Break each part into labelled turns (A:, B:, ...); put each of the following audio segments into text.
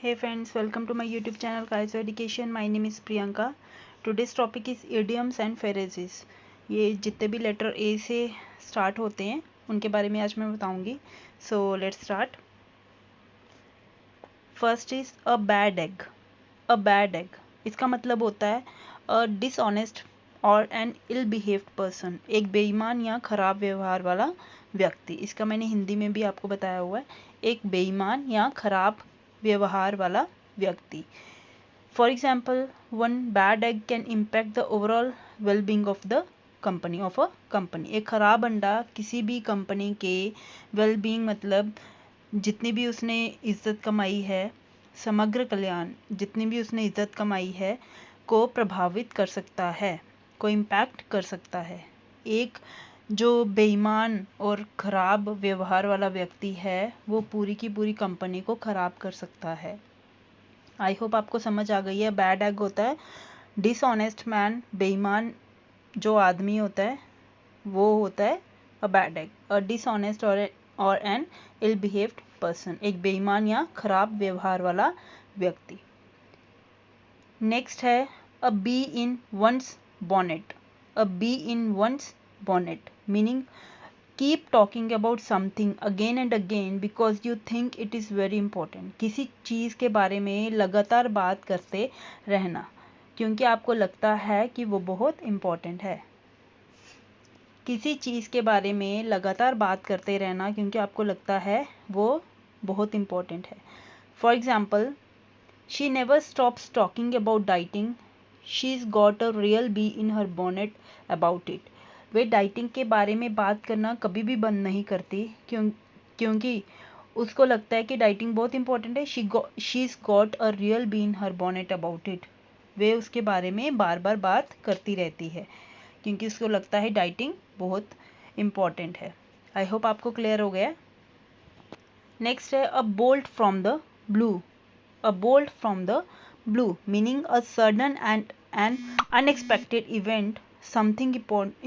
A: Hey friends, welcome to my YouTube channel Kaizo Education. My name is Priyanka. Today's topic is idioms and phrases. ये जितने भी letter ए से start होते हैं उनके बारे में आज मैं बताऊंगी. So let's start. First is a bad egg. A bad egg. इसका मतलब होता है a dishonest or an ill-behaved person. एक बेईमान या खराब व्यवहार वाला व्यक्ति. इसका मैंने हिंदी में भी आपको बताया हुआ है. एक बेईमान या खराब व्यवहार वाला व्यक्ति. For example, one bad egg can impact the overall wellbeing of the company of a company. एक खराब अंडा किसी भी कंपनी के वेलबींग मतलब जितनी भी उसने इज्जत कमाई है, समग्र कल्याण जितनी भी उसने इज्जत कमाई है को प्रभावित कर सकता है, को इम्पैक्ट कर सकता है. एक जो बेईमान और ख़राब व्यवहार वाला व्यक्ति है वो पूरी की पूरी कंपनी को ख़राब कर सकता है. आई होप आपको समझ आ गई है. बैड एग होता है डिसऑनेस्ट मैन, बेईमान जो आदमी होता है वो होता है a bad egg. A dishonest और एन इल बिहेव्ड पर्सन, एक बेईमान या खराब व्यवहार वाला व्यक्ति. नेक्स्ट है a bee in one's bonnet. A bee in one's bonnet, meaning keep talking about something again and again because you think it is very important. किसी चीज़ के बारे में लगातार बात करते रहना क्योंकि आपको लगता है कि वो बहुत इम्पोर्टेंट है. किसी चीज़ के बारे में लगातार बात करते रहना क्योंकि आपको लगता है वो बहुत इम्पोर्टेंट है. For example, she never stops talking about dieting. She's got a real bee in her bonnet about it. Way dieting के बारे में बात करना कभी भी बंद नहीं करती क्योंकि उसको लगता है कि डाइटिंग बहुत इंपॉर्टेंट है. She is got a real bee in her bonnet about it. वे उसके बारे में बार बार बात करती रहती है क्योंकि उसको लगता है डाइटिंग बहुत इम्पॉर्टेंट है. आई होप आपको क्लियर हो गया. नेक्स्ट है अ bolt from the blue. A bolt from the blue meaning a sudden and N unexpected event, something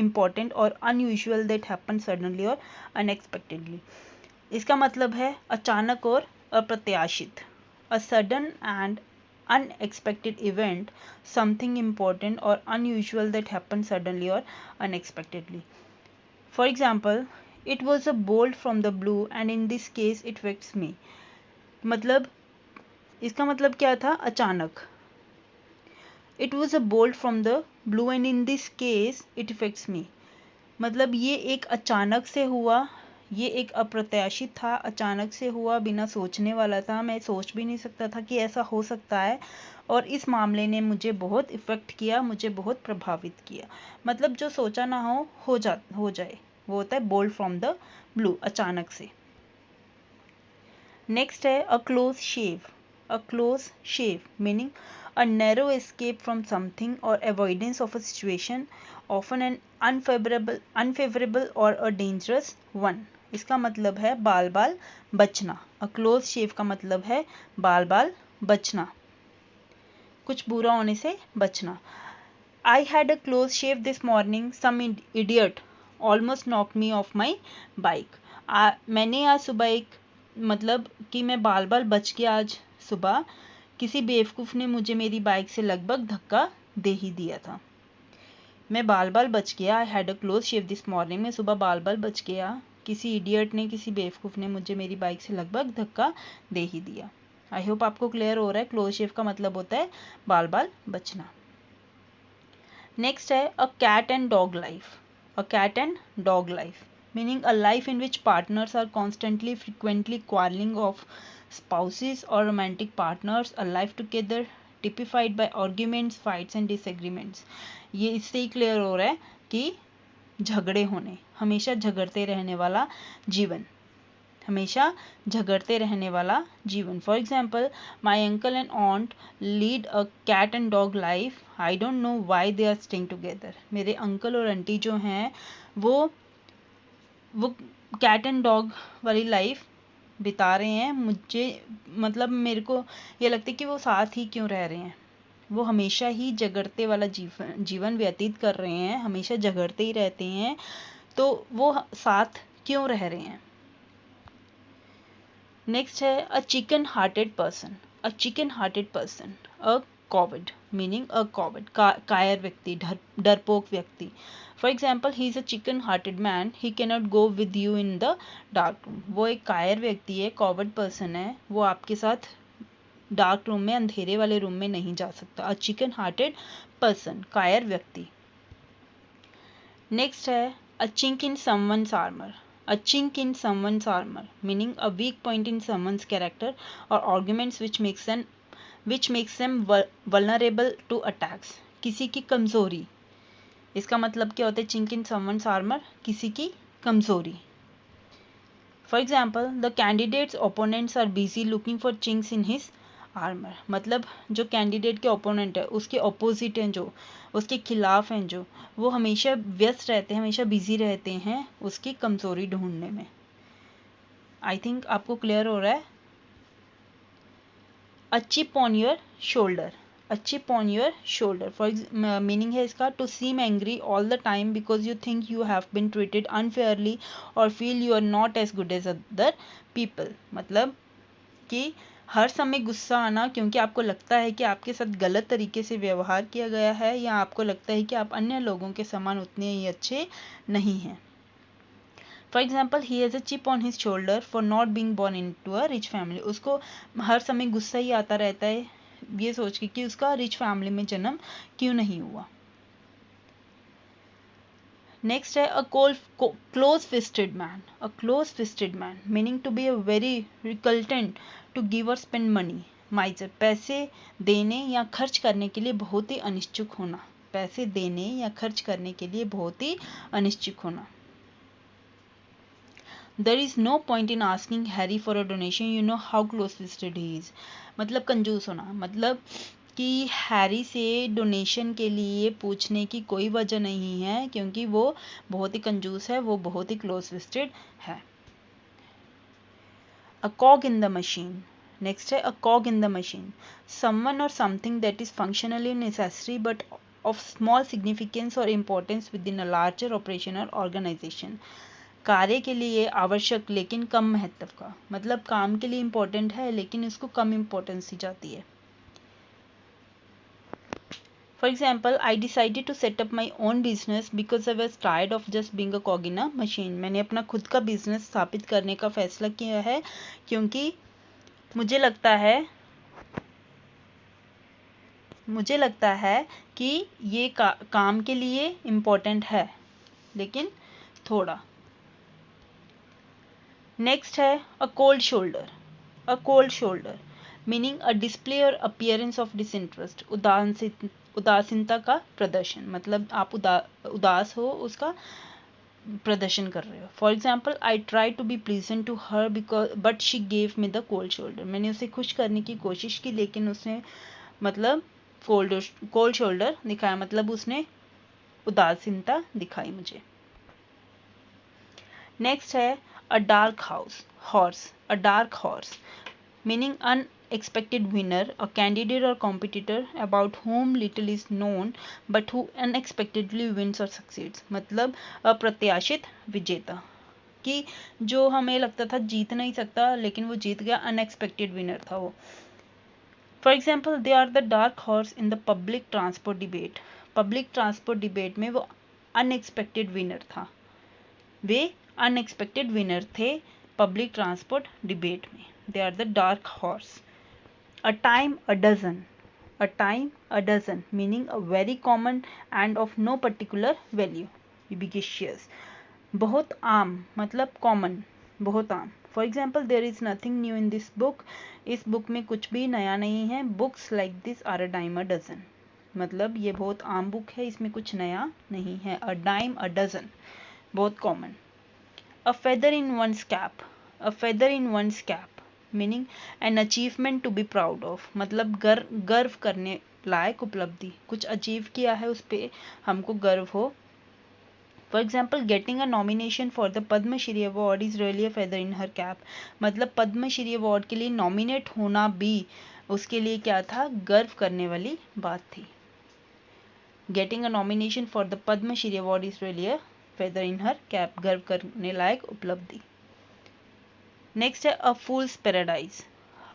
A: important or unusual that happens suddenly or unexpectedly. इसका मतलब है अचानक और अप्रत्याशित. A sudden and unexpected event, something important or unusual that happens suddenly or unexpectedly. For example, it was a bolt from the blue and in this case it affects me. मतलब इसका मतलब क्या था? अचानक. It was a bolt from the blue and in this case it affects me. मतलब ये एक अचानक से हुआ, ये एक अप्रत्याशित था, अचानक से हुआ, बिना सोचने वाला था. मैं सोच भी नहीं सकता था कि ऐसा हो सकता है और इस मामले ने मुझे बहुत इफ़ेक्ट किया, मुझे बहुत प्रभावित किया. मतलब जो सोचा ना हो जाए, वो होता है बोल्ट फ्रॉम द ब्लू, अचानक से. नेक्स्ट है a close shave. A close shave meaning a narrow escape from something or avoidance of a situation, often an unfavorable or a dangerous one. इसका मतलब है बाल बाल बचना. a close shave का मतलब है बाल बाल बचना, कुछ बुरा होने से बचना. I had a close shave this morning. Some idiot almost knocked me off my bike. मैंने आज सुबह एक मतलब कि मैं बाल बाल बच गया आज सुबह, किसी बेवकूफ़ ने मुझे मेरी बाइक से लगभग धक्का दे ही दिया था. मैं बाल बाल बच गया. I had a close shave this morning. मैं सुबह बाल बाल बच गया, किसी इडियट ने, किसी बेवकूफ़ ने मुझे मेरी बाइक से लगभग धक्का दे ही दिया. आई होप आपको क्लियर हो रहा है. क्लोज शेव का मतलब होता है बाल बाल बचना. नेक्स्ट है a cat and dog life. A cat and dog life meaning a life in which partners are constantly frequently quarreling of spouses or romantic partners. A life together typified by arguments, fights and disagreements. ये इससे ही clear हो रहा है कि झगड़े होने, हमेशा झगड़ते रहने वाला जीवन, हमेशा झगड़ते रहने वाला जीवन. For example, my uncle and aunt lead a cat and dog life. I don't know why they are staying together. मेरे अंकल और आंटी जो हैं वो कैट एंड डॉग वाली लाइफ बिता रहे हैं. मुझे मतलब मेरे को ये लगता है कि वो साथ ही क्यों रह रहे हैं. वो हमेशा ही झगड़ते वाला जीवन व्यतीत कर रहे हैं, हमेशा झगड़ते ही रहते हैं, तो वो साथ क्यों रह रहे हैं. नेक्स्ट है अ चिकन हार्टेड पर्सन, अ चिकन हार्टेड पर्सन, अ कॉवर्ड मीनिंग अ कॉवर्ड, कायर व्यक्ति, डरपोक व्यक्ति. For example he is a chicken hearted man, he cannot go with you in the dark room. वो एक कायर व्यक्ति है, कॉवर्ड पर्सन है, वो आपके साथ डार्क रूम में, अंधेरे वाले रूम में नहीं जा सकता. अ चिकन हार्टेड पर्सन, कायर व्यक्ति. नेक्स्ट है a chink in someone's armour, a chink in someone's armor meaning a weak point in someone's character or arguments which makes them vulnerable to attacks. किसी की कमजोरी, इसका मतलब क्या होता है chink in someone's armor, किसी की कमजोरी. For example, the candidate's opponents are busy looking for chinks in his armor. मतलब जो कैंडिडेट के ओपोनेंट है, उसके ऑपोजिट हैं, जो उसके खिलाफ हैं, जो वो हमेशा व्यस्त रहते हैं, हमेशा बिजी रहते हैं उसकी कमजोरी ढूंढने में. आई थिंक आपको क्लियर हो रहा है. A chip on your shoulder, a chip on your shoulder for meaning है इसका to seem angry all the time because you think you have been treated unfairly और feel you are not as good as other people. मतलब कि हर समय गुस्सा आना क्योंकि आपको लगता है कि आपके साथ गलत तरीके से व्यवहार किया गया है, या आपको लगता है कि आप अन्य लोगों के समान उतने ही अच्छे नहीं हैं. For example he has a chip on his shoulder for not being born into a rich family. उसको हर समय गुस्सा ही आता रहता है ये सोच के कि उसका रिच फैमिली में जन्म क्यों नहीं हुआ. नेक्स्ट है a close fisted man, a close fisted man meaning to be a very reluctant to give और स्पेंड मनी. माइजर, पैसे देने या खर्च करने के लिए बहुत ही अनिश्चित होना, पैसे देने या खर्च करने के लिए बहुत ही अनिश्चित होना. There is no point in asking Harry for a donation, you know how close-fisted he is. मतलब कंजूस होना, मतलब कि हैरी से डोनेशन के लिए पूछने की कोई वजह नहीं है क्योंकि वो बहुत ही कंजूस है, वो बहुत ही क्लोज फिस्टेड है. A cog in the machine. Next है a cog in the machine. Someone or something that is functionally necessary but of small significance or importance within a larger operation or organization. कार्य के लिए आवश्यक लेकिन कम महत्व का, मतलब काम के लिए इम्पोर्टेंट है लेकिन उसको कम इम्पोर्टेंस दी जाती है. For example I decided to set up my own business because I was tired of just being a cog in a machine. मैंने अपना खुद का बिजनेस स्थापित करने का फैसला किया है क्योंकि मुझे लगता है कि ये काम के लिए इम्पोर्टेंट है लेकिन थोड़ा. नेक्स्ट है a cold shoulder, a cold shoulder meaning a display और अपीयरेंस ऑफ डिसइंटरेस्ट, उदासीनता का प्रदर्शन, मतलब आप उदास हो उसका प्रदर्शन कर रहे हो. For example I try to be pleasant to her because but she gave me the cold shoulder. मैंने उसे खुश करने की कोशिश की लेकिन उसने मतलब कोल्ड शोल्डर दिखाया, मतलब उसने उदासीनता दिखाई मुझे. नेक्स्ट है अ dark horse, a dark horse meaning unexpected winner, a candidate or competitor about whom little is known but who unexpectedly wins or succeeds. मतलब अप्रत्याशित विजेता, कि जो हमें लगता था जीत नहीं सकता लेकिन वो जीत गया, अनएक्सपेक्टेड विनर था वो. For example they are the dark horse in the public transport debate. Public transport debate में वो अनएक्सपेक्टेड विनर था, वे अनएक्सपेक्टेड विनर थे पब्लिक ट्रांसपोर्ट डिबेट में. They are the dark horse. A time a dozen, a time a dozen meaning a very common and of no particular value. Ubiquitous, बहुत आम, मतलब common, बहुत आम. For example there is nothing new in this book, इस book में कुछ भी नया नहीं है. Books like this are a dime a dozen, मतलब ये बहुत आम बुक है, इसमें कुछ नया नहीं है. अ डाइम अ डजन, बहुत common. A feather in one's cap, a feather in one's cap meaning an achievement to be proud of, मतलब गर्व करने लायक उपलब्धि, कुछ अचीव किया है उस पर हमको गर्व हो. For example getting a nomination for the Padmashri award is really a feather in her cap, मतलब पद्मश्री अवार्ड के लिए नॉमिनेट होना भी उसके लिए क्या था, गर्व करने वाली बात थी. Getting a nomination for the Padmashri award is really a feather in her cap, गर्व करने लायक उपलब्धि. नेक्स्ट है a fool's paradise.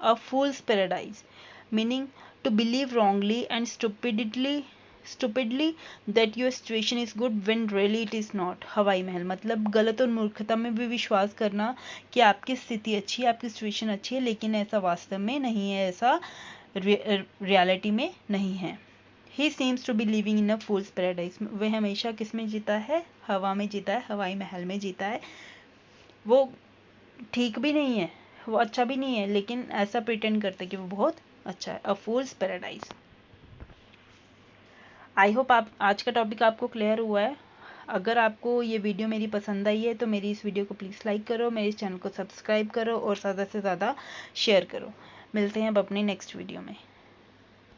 A: A fool's paradise meaning to believe wrongly and stupidly that your situation is good when really it is not. हवाई महल मतलब गलत और मूर्खता में भी विश्वास करना कि आपकी स्थिति अच्छी है, आपकी सिचुएशन अच्छी है, लेकिन ऐसा वास्तव में नहीं है, ऐसा रियलिटी में नहीं है। He seems to be living in a fool's paradise. वह हमेशा किस में जीता है? हवा में जीता है, हवाई महल में जीता है। वो ठीक भी नहीं है, वो अच्छा भी नहीं है, लेकिन ऐसा प्रिटेंड करता है कि वो बहुत अच्छा है। A fool's paradise. I hope आप आज का टॉपिक आपको क्लियर हुआ है। अगर आपको ये वीडियो मेरी पसंद आई है तो मेरी इस वीडियो को प्लीज़ लाइक करो, मेरे इस चैनल को सब्सक्राइब करो और ज़्यादा से ज़्यादा शेयर करो। मिलते हैं अब अपनी नेक्स्ट वीडियो में।